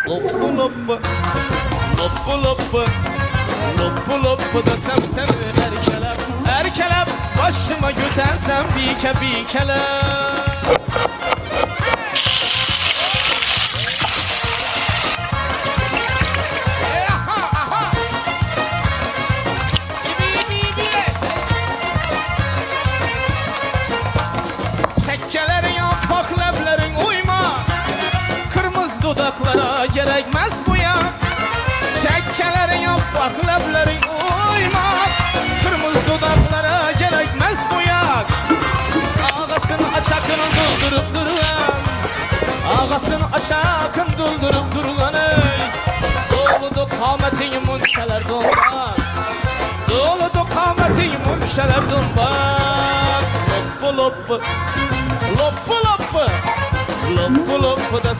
Loppu loppu, loppu loppu, loppu loppu desem seni erkelep, erkelep başıma götürsem bir kelep. Sekkelerin yaprak leblerin uyma, kırmızı dudaklara gerekmez bu ya. Sekkelerin yaprak leblerin uyma, kırmızı dudaklara gerekmez bu ya. Ağasını açakını doldurup durulan, ağasını açakın doldurup durulan ey. Doludu kametin munçeler donbak, doludu kametin munçeler donbak. Loppu loppu, loppu loppu, loppu loppu da